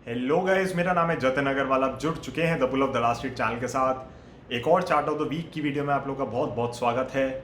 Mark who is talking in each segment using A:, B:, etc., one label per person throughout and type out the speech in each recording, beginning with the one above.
A: Hello guys, मेरा नाम है जतिन अग्रवाल। आप जुड़ चुके हैं the pool of the last street channel के साथ। एक और चार्ट ऑफ द वीक की वीडियो में आप लोगों का बहुत बहुत स्वागत है।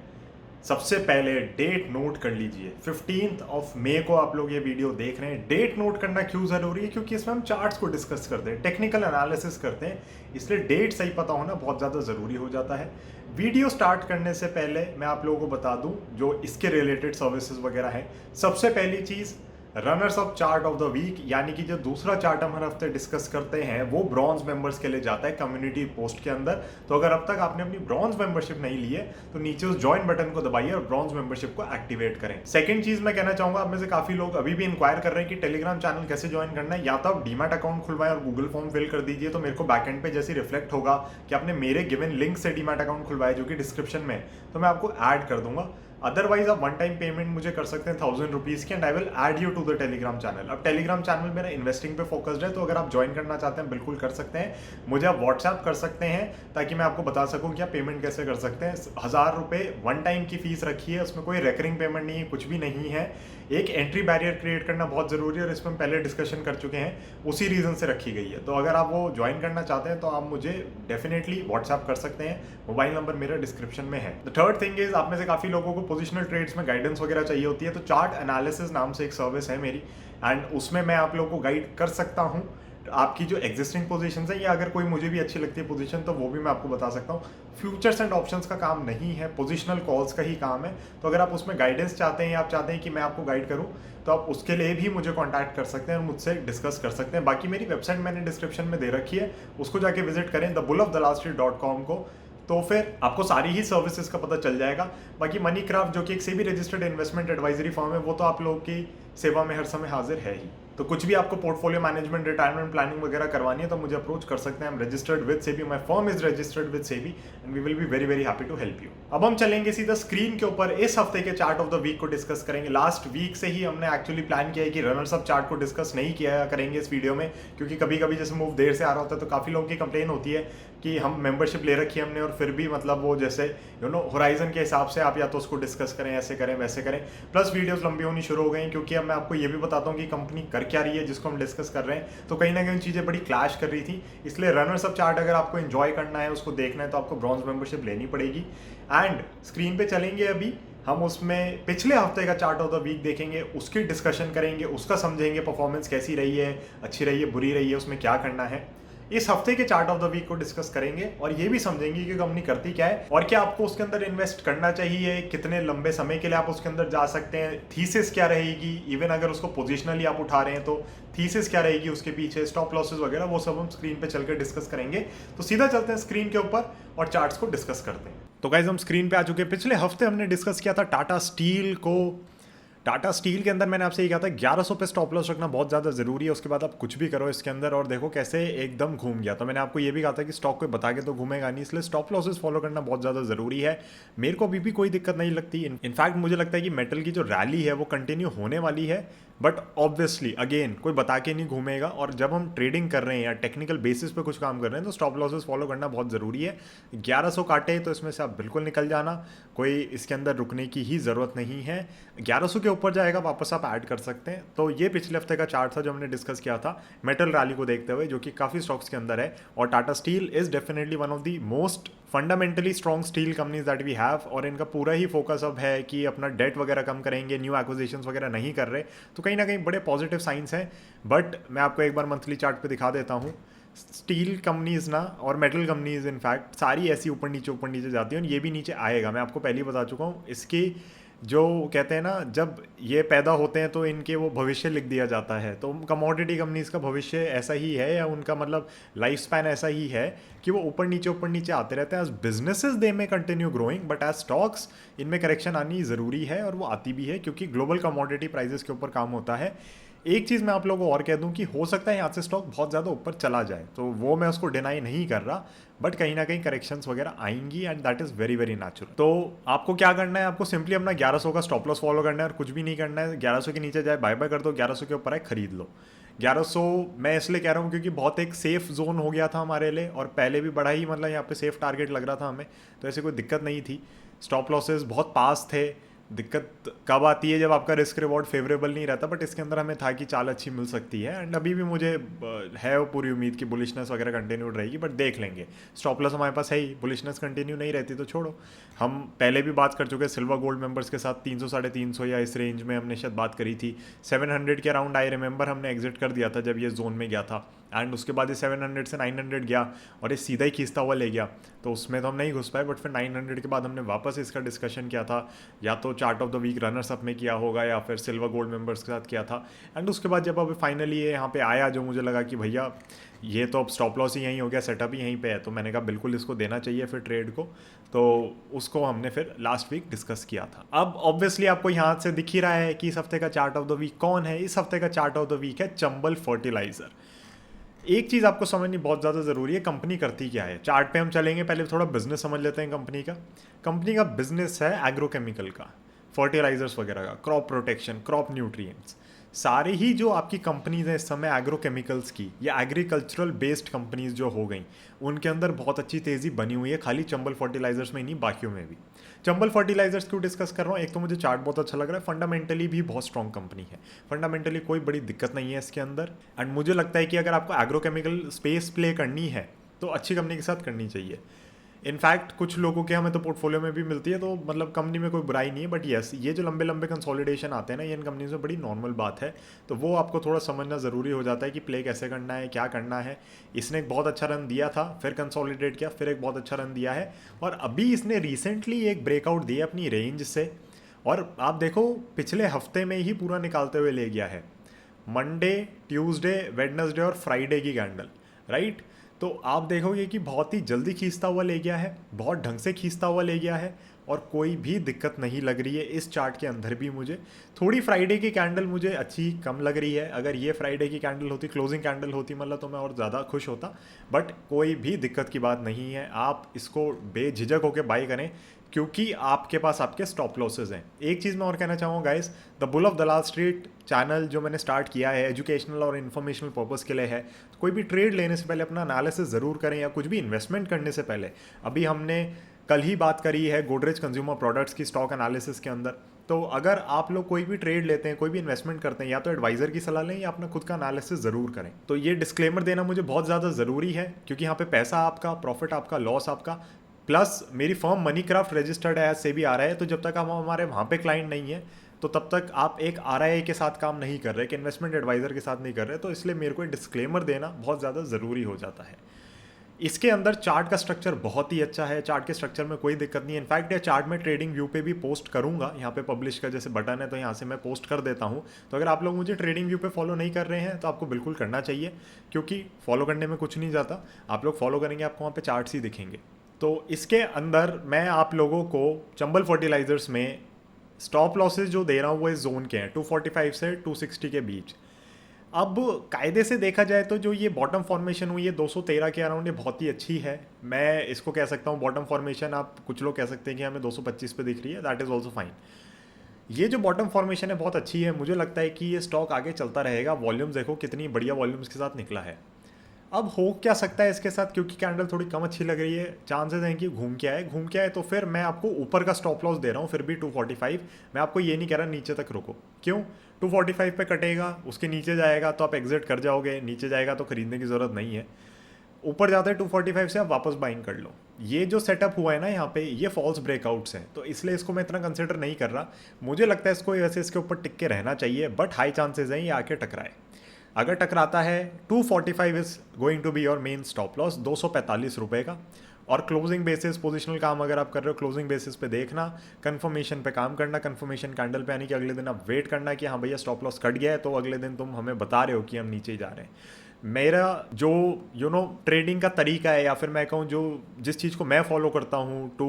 A: सबसे पहले डेट नोट कर लीजिए, 15th ऑफ मई को आप लोग ये वीडियो देख रहे हैं। डेट नोट करना क्यों ज़रूरी है? क्योंकि इसमें हम चार्ट्स को डिस्कस करते हैं, टेक्निकल एनालिसिस करते हैं, इसलिए डेट सही पता होना बहुत ज़्यादा ज़रूरी हो जाता है। वीडियो स्टार्ट करने से पहले मैं आप लोगों को बता दूं जो इसके रिलेटेड सर्विसेज वगैरह हैं। सबसे पहली चीज़, runners up chart of the week, यानी कि जो दूसरा चार्ट हम हर हफ्ते डिस्कस करते हैं वो ब्रॉन्ज मेंबर्स के लिए जाता है कम्युनिटी पोस्ट के अंदर। तो अगर अब तक आपने अपनी ब्रॉन्ज मेंबरशिप नहीं ली है तो नीचे उस ज्वाइन बटन को दबाइए और ब्रॉन्ज मेंबरशिप को एक्टिवेट करें। सेकंड चीज मैं कहना चाहूंगा, आप में से काफी लोग अभी भी इंक्वायर कर रहे हैं कि टेलीग्राम चैनल कैसे ज्वाइन करना है। या तो आप डीमैट अकाउंट खुलवाएं और गूगल फॉर्म फिल कर दीजिए, तो मेरे को बैकएंड पे जैसे रिफ्लेक्ट होगा कि आपने मेरे गिवन लिंक से डीमैट अकाउंट खुलवाया जो कि डिस्क्रिप्शन में है, तो मैं आपको ऐड कर दूंगा। अदरवाइज आप वन टाइम पेमेंट मुझे कर सकते हैं 1000 रुपीज़ की, and I will add you to the Telegram channel. अब टेलीग्राम चैनल मेरा इन्वेस्टिंग पे फोकस्ड है, तो अगर आप ज्वाइन करना चाहते हैं बिल्कुल कर सकते हैं। मुझे आप व्हाट्सएप कर सकते हैं ताकि मैं आपको बता सकूं कि आप पेमेंट कैसे कर सकते हैं। 1000 रुपये वन टाइम की फीस रखी है, उसमें कोई रेकरिंग पेमेंट नहीं है, कुछ भी नहीं है। एक एंट्री बैरियर क्रिएट करना बहुत ज़रूरी है और इसमें हम पहले डिस्कशन कर चुके हैं, उसी रीज़न से रखी गई है। तो अगर आप वो ज्वाइन करना चाहते हैं तो आप मुझे डेफिनेटली व्हाट्सएप कर सकते हैं, मोबाइल नंबर मेरा डिस्क्रिप्शन में है। द थर्ड थिंग इज, आप में से काफ़ी लोगों को पोजिशनल ट्रेड्स में गाइडेंस वगैरह चाहिए होती है, तो चार्ट एनालिसिस नाम से एक सर्विस है मेरी, एंड उसमें मैं आप लोगों को गाइड कर सकता हूँ। आपकी जो एग्जिस्टिंग पोजीशंस है, या अगर कोई मुझे भी अच्छी लगती है पोजीशन तो वो भी मैं आपको बता सकता हूँ। फ्यूचर्स एंड ऑप्शंस का काम नहीं है, पोजिशनल कॉल्स का ही काम है। तो अगर आप उसमें गाइडेंस चाहते हैं या आप चाहते हैं कि मैं आपको गाइड करूँ, तो आप उसके लिए भी मुझे कॉन्टैक्ट कर सकते हैं और मुझसे डिस्कस कर सकते हैं। बाकी मेरी वेबसाइट मैंने डिस्क्रिप्शन में दे रखी है, उसको जाके विजिट करें, thebullofthelasttreet.com को, तो फिर आपको सारी ही सर्विसेज का पता चल जाएगा। बाकी मनी क्राफ्ट जो कि एक SEBI registered investment advisory firm है, वो तो आप लोगों की सेवा में हर समय हाजिर है ही। तो कुछ भी आपको पोर्टफोलियो मैनेजमेंट, रिटायरमेंट प्लानिंग वगैरह करवानी है तो मुझे अप्रोच कर सकते हैं। I am registered with SEBI, my firm is registered with SEBI, and we will be very very happy to help you. अब हम चलेंगे सीधा स्क्रीन के ऊपर, इस हफ्ते के चार्ट ऑफ द वीक को डिस्कस करेंगे। लास्ट वीक से ही हमने एक्चुअली प्लान किया है कि रनर्स अप चार्ट को डिस्कस नहीं किया करेंगे इस वीडियो में, क्योंकि कभी कभी जैसे मूव देर से आ रहा होता है तो काफ़ी लोगों की कंप्लेन होती है कि हम मेंबरशिप ले रखी है हमने और फिर भी मतलब वो जैसे होराइजन के हिसाब से आप या तो उसको डिस्कस करें, ऐसे करें वैसे करें। प्लस वीडियोस लंबी होनी शुरू हो गई, क्योंकि अब मैं आपको ये भी बताता हूँ कि कंपनी कर क्या रही है जिसको हम डिस्कस कर रहे हैं, तो कहीं ना कहीं चीज़ें बड़ी क्लैश कर रही थी। इसलिए रनर्स अप चार्ट अगर आपको एंजॉय करना है, उसको देखना है, तो आपको ब्रॉन्ज मेंबरशिप लेनी पड़ेगी। एंड स्क्रीन पे चलेंगे अभी हम, उसमें पिछले हफ्ते का चार्ट ऑफ द वीक देखेंगे, उसकी डिस्कशन करेंगे, उसका समझेंगे परफॉर्मेंस कैसी रही है, अच्छी रही है, बुरी रही है, उसमें क्या करना है। इस हफ्ते के चार्ट ऑफ द वीक को डिस्कस करेंगे और ये भी समझेंगे कि कंपनी करती क्या है और क्या आपको उसके अंदर इन्वेस्ट करना चाहिए, कितने लंबे समय के लिए आप उसके अंदर जा सकते हैं, थीसिस क्या रहेगी, इवन अगर उसको पोजिशनली आप उठा रहे हैं तो थीसिस क्या रहेगी उसके पीछे, स्टॉप लॉसेस वगैरह, वो सब हम स्क्रीन पे चलकर डिस्कस करेंगे। तो सीधा चलते हैं स्क्रीन के ऊपर और चार्ट्स को डिस्कस करते हैं। तो गाइस, हम स्क्रीन पे आ चुके हैं। पिछले हफ्ते हमने डिस्कस किया था टाटा स्टील को। टाटा स्टील के अंदर मैंने आपसे ये कहा था 1100 पे स्टॉप लॉस रखना बहुत ज़्यादा ज़रूरी है, उसके बाद आप कुछ भी करो इसके अंदर, और देखो कैसे एकदम घूम गया। तो मैंने आपको ये भी कहा था कि स्टॉक कोई बता के तो घूमेगा नहीं, इसलिए स्टॉप लॉसेस फॉलो करना बहुत ज़्यादा ज़रूरी है। मेरे को अभी भी कोई दिक्कत नहीं लगती। इनफैक्ट मुझे लगता है कि मेटल की जो रैली है वो कंटिन्यू होने वाली है, बट ऑब्वियसली अगेन कोई बता के नहीं घूमेगा। और जब हम ट्रेडिंग कर रहे हैं या टेक्निकल बेसिस पे कुछ काम कर रहे हैं तो स्टॉप लॉसेस फॉलो करना बहुत ज़रूरी है। 1100 काटे तो इसमें से आप बिल्कुल निकल जाना, कोई इसके अंदर रुकने की ही ज़रूरत नहीं है। 1100 के ऊपर जाएगा वापस आप ऐड कर सकते हैं। तो ये पिछले हफ्ते का चार्ट था जो हमने डिस्कस किया था मेटल रैली को देखते हुए, जो कि काफ़ी स्टॉक्स के अंदर है। और Tata Steel is definitely one of the most fundamentally strong steel companies that we have, और इनका पूरा ही फोकस अब है कि अपना डेट वगैरह कम करेंगे, न्यू एक्विजिशंस वगैरह नहीं कर रहे, तो कहीं ना कहीं बड़े पॉजिटिव साइंस हैं। बट मैं आपको एक बार मंथली चार्ट पे दिखा देता हूँ। स्टील कंपनीज ना और मेटल कंपनीज इनफैक्ट सारी ऐसी ऊपर नीचे जाती हैं, और ये भी नीचे आएगा। मैं आपको पहले ही बता चुका हूँ। इसकी जो कहते हैं ना, जब ये पैदा होते हैं तो इनके वो भविष्य लिख दिया जाता है। तो कमोडिटी कंपनीज का भविष्य ऐसा ही है, या उनका मतलब लाइफ स्पैन ऐसा ही है कि वो ऊपर नीचे आते रहते हैं। As businesses they may continue growing, but as stocks इनमें करेक्शन आनी ज़रूरी है, और वो आती भी है क्योंकि ग्लोबल कमोडिटी प्राइजेस के ऊपर काम होता है। एक चीज़ मैं आप लोगों को और कह दूं कि हो सकता है यहाँ से स्टॉक बहुत ज़्यादा ऊपर चला जाए, तो वो मैं उसको डिनाई नहीं कर रहा, बट कहीं ना कहीं करेक्शंस वगैरह आएंगी, and that is very very natural. तो आपको क्या करना है, आपको सिंपली अपना 1100 का स्टॉप लॉस फॉलो करना है और कुछ भी नहीं करना है। 1100 के नीचे जाए बाय बाय कर दो, 1100 के ऊपर है खरीद लो। 1100 मैं इसलिए कह रहा हूँ क्योंकि बहुत एक सेफ जोन हो गया था हमारे लिए, और पहले भी बड़ा ही मतलब यहाँ पे सेफ टारगेट लग रहा था हमें, तो ऐसे कोई दिक्कत नहीं थी। स्टॉप लॉसेस बहुत पास थे, दिक्कत कब आती है जब आपका रिस्क रिवॉर्ड फेवरेबल नहीं रहता, बट इसके अंदर हमें था कि चाल अच्छी मिल सकती है एंड अभी भी मुझे है वो पूरी उम्मीद कि बुलिशनेस वगैरह कंटिन्यूड रहेगी, बट देख लेंगे। स्टॉप लॉस हमारे पास है ही, बुलिशनेस कंटिन्यू नहीं रहती तो छोड़ो। हम पहले भी बात कर चुके हैं सिल्वर गोल्ड मेंबर्स के साथ 300 350 या इस रेंज में हमने शायद बात करी थी। 700 के अराउंड आई रिमेंबर हमने एग्जिट कर दिया था जब ये जोन में गया था, एंड उसके बाद ये 700 से 900 गया और ये सीधा ही खींचता हुआ ले गया, तो उसमें तो हम नहीं घुस पाए। बट फिर 900 के बाद हमने वापस इसका डिस्कशन किया था, या तो chart of the week runners up में किया होगा या फिर सिल्वर गोल्ड मेंबर्स के साथ किया था। एंड उसके बाद जब अभी फाइनली ये यहाँ पे आया, जो मुझे लगा कि भैया ये तो अब स्टॉप लॉस ही यहीं हो गया, सेटअप ही यहीं पे है, तो मैंने कहा बिल्कुल इसको देना चाहिए फिर ट्रेड को, तो उसको हमने फिर लास्ट वीक डिस्कस किया था। अब ऑब्वियसली आपको यहाँ से दिख ही रहा है कि इस हफ्ते का चार्ट ऑफ द वीक कौन है। इस हफ्ते का चार्ट ऑफ द वीक है चंबल फर्टिलाइजर। एक चीज़ आपको समझनी बहुत ज़्यादा ज़रूरी है, कंपनी करती क्या है। चार्ट पे हम चलेंगे, पहले थोड़ा बिजनेस समझ लेते हैं कंपनी का। कंपनी का बिजनेस है एग्रोकेमिकल का, फर्टिलाइजर्स वगैरह का, क्रॉप प्रोटेक्शन, क्रॉप न्यूट्रिएंट्स। सारी ही जो आपकी कंपनीज हैं इस समय एग्रोकेमिकल्स की या एग्रीकल्चरल बेस्ड कंपनीज जो हो गई, उनके अंदर बहुत अच्छी तेज़ी बनी हुई है, खाली चंबल फर्टिलाइजर्स में ही नहीं बाकियों में भी। चंबल फर्टिलाइजर्स क्यों डिस्कस कर रहा हूँ, एक तो मुझे चार्ट बहुत अच्छा लग रहा है, फंडामेंटली भी बहुत स्ट्रॉन्ग कंपनी है, फंडामेंटली कोई बड़ी दिक्कत नहीं है इसके अंदर। एंड मुझे लगता है कि अगर आपको एग्रोकेमिकल स्पेस प्ले करनी है तो अच्छी कंपनी के साथ करनी चाहिए। इनफैक्ट कुछ लोगों के हमें तो पोर्टफोलियो में भी मिलती है, तो मतलब कंपनी में कोई बुराई नहीं है, बट येस ये जो लंबे लंबे कंसोलिडेशन आते हैं ना, ये इन कंपनीज में बड़ी नॉर्मल बात है, तो वो आपको थोड़ा समझना ज़रूरी हो जाता है कि प्ले कैसे करना है, क्या करना है। इसने एक बहुत अच्छा रन दिया था, फिर कंसोलिडेट किया, फिर एक बहुत अच्छा रन दिया है, और अभी इसने रिसेंटली एक ब्रेकआउट दिया अपनी रेंज से, और आप देखो पिछले हफ्ते में ही पूरा निकालते हुए ले गया है, मंडे, ट्यूसडे, वेडनेसडे और फ्राइडे की कैंडल, राइट। तो आप देखोगे कि बहुत ही जल्दी खींचता हुआ ले गया है, बहुत ढंग से खींचता हुआ ले गया है, और कोई भी दिक्कत नहीं लग रही है इस चार्ट के अंदर भी। मुझे थोड़ी फ्राइडे की कैंडल मुझे अच्छी कम लग रही है, अगर ये फ्राइडे की कैंडल होती, क्लोजिंग कैंडल होती मतलब, तो मैं और ज़्यादा खुश होता, बट कोई भी दिक्कत की बात नहीं है। आप इसको बेझिझक होकर बाई करें, क्योंकि आपके पास आपके स्टॉप लॉसेज हैं। एक चीज़ मैं और कहना चाहूँगा guys, the bull of Dalal street channel जो मैंने स्टार्ट किया है एजुकेशनल और इन्फॉर्मेशनल पर्पज़ के लिए है, तो कोई भी ट्रेड लेने से पहले अपना एनालिसिस ज़रूर करें, या कुछ भी इन्वेस्टमेंट करने से पहले। अभी हमने कल ही बात करी है गोदरेज कंज्यूमर प्रोडक्ट्स की स्टॉक एनालिसिस के अंदर, तो अगर आप लोग कोई भी ट्रेड लेते हैं, कोई भी इन्वेस्टमेंट करते हैं, या तो एडवाइज़र की सलाह लें या अपना खुद का एनालिसिस ज़रूर करें। तो ये डिस्क्लेमर देना मुझे बहुत ज़्यादा ज़रूरी है, क्योंकि यहाँ पे पैसा आपका, प्रॉफिट आपका, लॉस आपका, प्लस मेरी फर्म मनी क्राफ्ट रजिस्टर्ड है से भी आ रहा है, तो जब तक हम हमारे वहाँ पे क्लाइंट नहीं है, तो तब तक आप एक आरआईए के साथ काम नहीं कर रहे, कि इन्वेस्टमेंट एडवाइज़र के साथ नहीं कर रहे, तो इसलिए मेरे को डिस्क्लेमर देना बहुत ज़्यादा ज़रूरी हो जाता है। इसके अंदर चार्ट का स्ट्रक्चर बहुत ही अच्छा है, चार्ट के स्ट्रक्चर में कोई दिक्कत नहीं है। इनफैक्ट ये चार्ट में ट्रेडिंग व्यू पे भी पोस्ट करूंगा, यहाँ पे पब्लिश का जैसे बटन है तो यहाँ से मैं पोस्ट कर देता हूँ। तो अगर आप लोग मुझे ट्रेडिंग व्यू पे फॉलो नहीं कर रहे हैं तो आपको बिल्कुल करना चाहिए, क्योंकि फॉलो करने में कुछ नहीं जाता, आप लोग फॉलो करेंगे आपको वहाँ पे चार्ट्स ही दिखेंगे। तो इसके अंदर मैं आप लोगों को चंबल फर्टिलाइजर्स में स्टॉप लॉसेज जो दे रहा हूँ वो इस जोन के हैं 245 से 260 के बीच। अब कायदे से देखा जाए तो जो ये बॉटम फॉर्मेशन हुई है 213 के अराउंड, ये बहुत ही अच्छी है। मैं इसको कह सकता हूँ बॉटम फॉर्मेशन, आप कुछ लोग कह सकते हैं कि हमें 225 पे दिख रही है, दैट इज़ ऑल्सो फाइन। ये जो बॉटम फॉर्मेशन है बहुत अच्छी है, मुझे लगता है कि ये स्टॉक आगे चलता रहेगा। वॉल्यूम्स देखो कितनी बढ़िया वॉल्यूम्स के साथ निकला है। अब हो क्या सकता है इसके साथ, क्योंकि कैंडल थोड़ी कम अच्छी लग रही है, चांसेस हैं कि घूम के आए, तो फिर मैं आपको ऊपर का स्टॉप लॉस दे रहा हूँ फिर भी 245। मैं आपको ये नहीं कह रहा नीचे तक रुको, क्यों, 245 पे कटेगा, उसके नीचे जाएगा तो आप एग्जिट कर जाओगे, नीचे जाएगा तो खरीदने की ज़रूरत नहीं है। ऊपर जाते हैं 245 से आप वापस बाइंग कर लो। ये जो सेटअप हुआ है ना यहाँ पे, ये फॉल्स ब्रेकआउट्स हैं, तो इसलिए इसको मैं इतना कंसिडर नहीं कर रहा। मुझे लगता है इसको वैसे इसके ऊपर टिक के रहना चाहिए, बट हाई चांसेस हैं ये आके टकराए। अगर टकराता है 245 is going to be your main stop loss, 245 रुपये का। और क्लोजिंग बेसिस पोजिशनल काम अगर आप कर रहे हो, क्लोजिंग बेसिस पे देखना, कंफर्मेशन पे काम करना, कंफर्मेशन कैंडल पे, यानी कि अगले दिन आप वेट करना कि हाँ भैया स्टॉप लॉस कट गया है, तो अगले दिन तुम हमें बता रहे हो कि हम नीचे ही जा रहे हैं। मेरा जो ट्रेडिंग का तरीका है, या फिर मैं कहूँ जो जिस चीज़ को मैं फॉलो करता हूँ to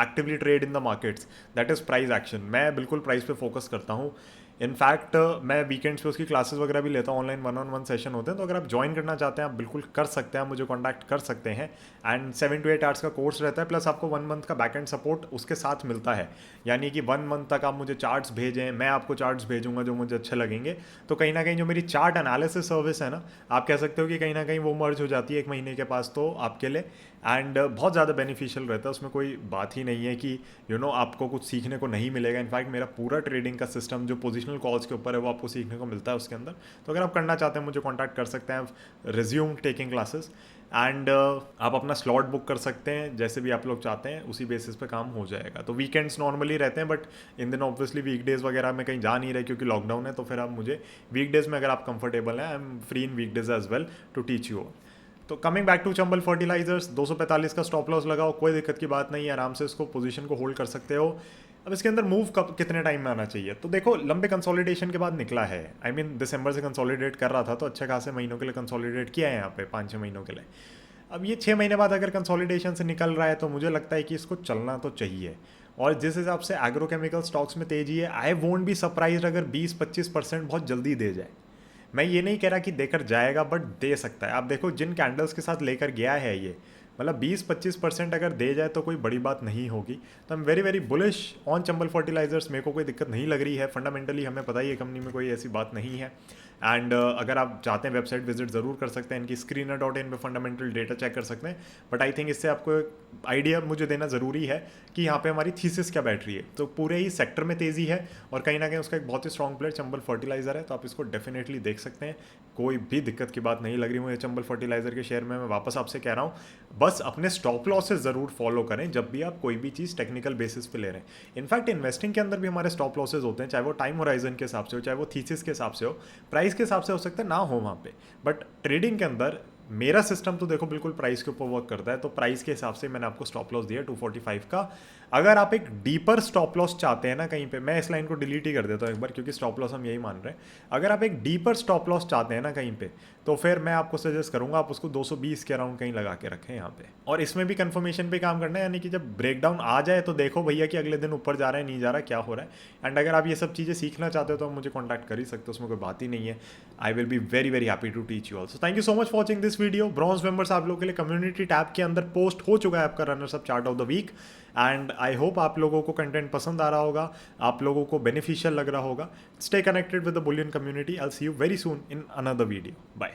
A: actively trade in the markets, that is price action. मैं बिल्कुल प्राइस पे फोकस करता हूँ। इनफैक्ट मैं वीकेंड्स पे उसकी क्लासेस वगैरह भी लेता हूँ, ऑनलाइन 1-on-1 सेशन होते हैं, तो अगर आप ज्वाइन करना चाहते हैं आप बिल्कुल कर सकते हैं, आप मुझे कॉन्टैक्ट कर सकते हैं। एंड 7 to 8 आवर्स का कोर्स रहता है, प्लस आपको 1 मंथ का बैक एंड सपोर्ट उसके साथ मिलता है। यानी कि 1 मंथ तक आप मुझे चार्ट्स भेजें, मैं आपको चार्ट्स भेजूंगा जो मुझे अच्छे लगेंगे। तो कहीं ना कहीं जो मेरी चार्ट एनालिसिस सर्विस है ना, आप कह सकते हो कि कहीं ना कहीं वो मर्ज हो जाती है 1 महीने के पास तो आपके लिए। एंड बहुत ज़्यादा बेनिफिशियल रहता है, उसमें कोई बात ही नहीं है कि आपको कुछ सीखने को नहीं मिलेगा। इनफैक्ट मेरा पूरा ट्रेडिंग का सिस्टम जो पोजिशनल कॉल्स के ऊपर है वो आपको सीखने को मिलता है उसके अंदर। तो अगर आप करना चाहते हैं मुझे कॉन्टैक्ट कर सकते हैं, रिज्यूम टेकिंग क्लासेस। एंड आप अपना स्लॉट बुक कर सकते हैं जैसे भी आप लोग चाहते हैं, उसी बेसिस पे काम हो जाएगा। तो वीकेंड्स नॉर्मली रहते हैं, बट इन दिन ऑब्वियसली वीकडेज वगैरह में कहीं जा नहीं रहे क्योंकि लॉकडाउन है, तो फिर आप मुझे वीकडेज में अगर आप कंफर्टेबल हैं, I am free in weekdays as well to teach you all. तो coming back to Chambal fertilizers, 245 का स्टॉप लॉस लगाओ, कोई दिक्कत की बात नहीं है, आराम से इसको पोजीशन को होल्ड कर सकते हो। अब इसके अंदर मूव कब कितने टाइम में आना चाहिए, तो देखो लंबे कंसोलिडेशन के बाद निकला है। आई मीन दिसंबर से कंसोलिडेट कर रहा था, तो अच्छे खासे महीनों के लिए कंसोलिडेट किया है यहाँ पे, 5-6 महीनों के लिए। अब ये 6 महीने बाद अगर कंसोलिडेशन से निकल रहा है तो मुझे लगता है कि इसको चलना तो चाहिए। और जिस हिसाब से एग्रोकेमिकल स्टॉक्स में तेजी है, आई वोंट बी सरप्राइज अगर 20-25% बहुत जल्दी दे जाए। मैं ये नहीं कह रहा कि देकर जाएगा, बट दे सकता है। आप देखो जिन कैंडल्स के साथ लेकर गया है ये, मतलब 20-25% अगर दे जाए तो कोई बड़ी बात नहीं होगी। तो I am very very bullish on Chambal fertilisers. मेरे को कोई दिक्कत नहीं लग रही है, फंडामेंटली हमें पता ही है कंपनी में कोई ऐसी बात नहीं है। एंड अगर आप चाहते हैं वेबसाइट विजिट ज़रूर कर सकते हैं, इनकी screener.in पे फंडामेंटल डेटा चेक कर सकते हैं। बट आई थिंक इससे आपको एक आइडिया मुझे देना ज़रूरी है कि यहाँ पे हमारी थीसिस क्या बैठ रही है। तो पूरे ही सेक्टर में तेज़ी है और कहीं ना कहीं उसका एक बहुत ही स्ट्रॉन्ग प्लेयर चंबल फर्टिलाइजर है, तो आप इसको डेफिनेटली देख सकते हैं। कोई भी दिक्कत की बात नहीं लग रही मुझे चंबल फर्टिलाइजर के शेयर में। मैं वापस आपसे कह रहा हूँ, बस अपने स्टॉप लॉसेस ज़रूर फॉलो करें जब भी आप कोई भी चीज़ टेक्निकल बेसिस पे ले रहे हैं। इनफैक्ट इन्वेस्टिंग के अंदर भी हमारे स्टॉप लॉसेस होते हैं, चाहे वो टाइम होराइजन के हिसाब से हो, चाहे वो थीसिस के हिसाब से हो, प्राइस के हिसाब से हो सकता है ना हो वहाँ पे। बट ट्रेडिंग के अंदर मेरा सिस्टम तो देखो बिल्कुल प्राइस के ऊपर वर्क करता है, तो प्राइस के हिसाब से मैंने आपको स्टॉप लॉस दिया 245 का। अगर आप एक डीपर स्टॉप लॉस चाहते हैं ना कहीं पे, मैं इस लाइन को डिलीट ही कर देता हूँ एक बार, क्योंकि स्टॉप लॉस हम यही मान रहे हैं। अगर आप एक डीपर स्टॉप लॉस चाहते हैं ना कहीं पे, तो फिर मैं आपको सजेस्ट करूंगा आप उसको 220 के अराउंड कहीं लगा के रखें यहाँ पे। और इसमें भी कंफर्मेशन पे काम करना है, यानी कि जब ब्रेकडाउन आ जाए तो देखो भैया कि अगले दिन ऊपर जा रहा है नहीं जा रहा, क्या हो रहा है। एंड अगर आप ये सब चीज़ें सीखना चाहते हो तो आप मुझे कॉन्टैक्ट कर ही सकते हो, उसमें कोई बात ही नहीं है। I will be very very happy to teach you also. Thank you so much for watching this video. Bronze members आप लोगों के लिए कम्युनिटी टैब के अंदर पोस्ट हो चुका है आपका runners up chart of the week. And I hope आप लोगों को कंटेंट पसंद आ रहा होगा, आप लोगों को बेनिफिशियल लग रहा होगा। Stay connected with the bullion community. I will see you very soon in another video. Bye.